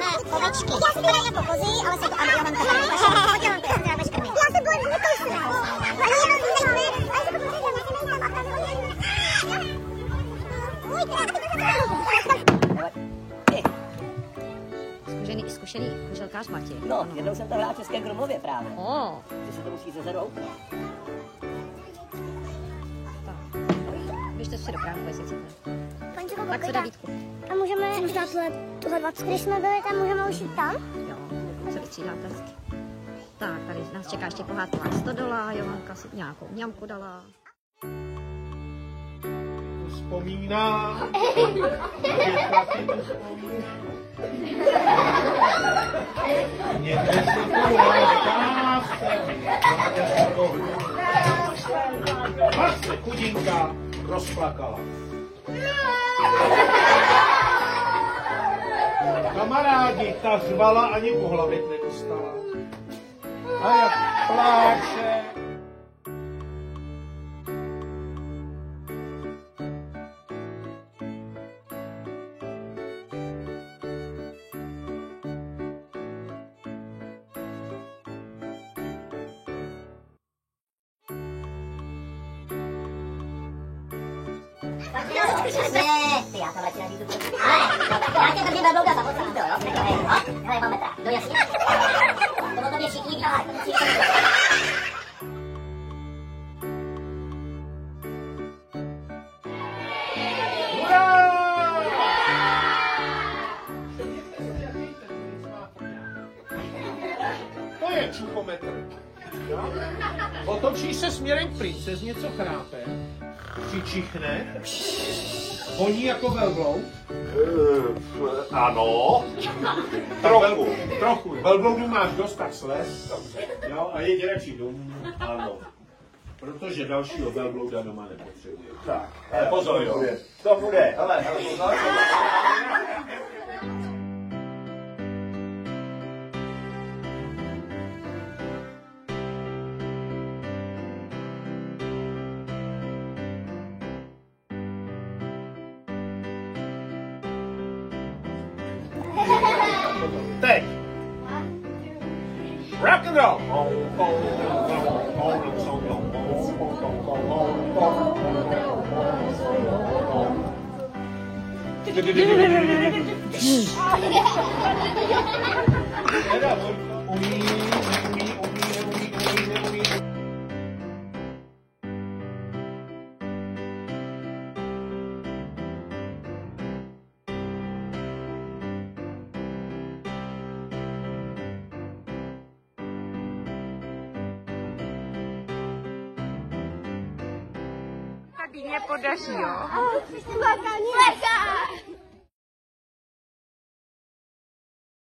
Tamhle ovečky. Já si vypadám jako kozy, ale jsou to ano, já mám to tady. Já mám to, já máš krmy. Já se bojím, že to už ne. Ani jenom zajímavé, ale se to potřebujeme, já se nejsem a tam Zkušený kuželkář Matěj. No, jednou jsem to hrál v Českém Krumlově právě. Že se to musí ze zadu outrat. Tak. Běžte si do kránku, jestli chcete. Tak Tak co Davídku? a můžeme dát tuhle 20, když jsme byli tam, můžeme už jít tam? Jo, se vystřídáte hezky. Tak, tady nás čeká ještě pohádková stodola, Johanka si nějakou mňamku dala. Vzpomíná. Někde se to láká se chudinka rozplakala. Kamarádi, ta řvala ani po hlavě nedostala. A jak pláče. Ne, ty, já tam radši nařízu. Já tě držím velblouda za moc, jo? Hele, mám metra, do jasně. To o tobě všichni dělají. To je čuchometr. Otočí se směrem k princez, něco chrápe, přičichne, voní jako velbloud. Ano. Trochu. Velbloudu máš dost, tak slez. Jo, a je děračí dům. Ano. Protože dalšího velblouda doma nepotřebuje. Tak, pozor, jo. To bude. Hele, pozor. Teď. Rock and roll. Tady mě podaří, jo?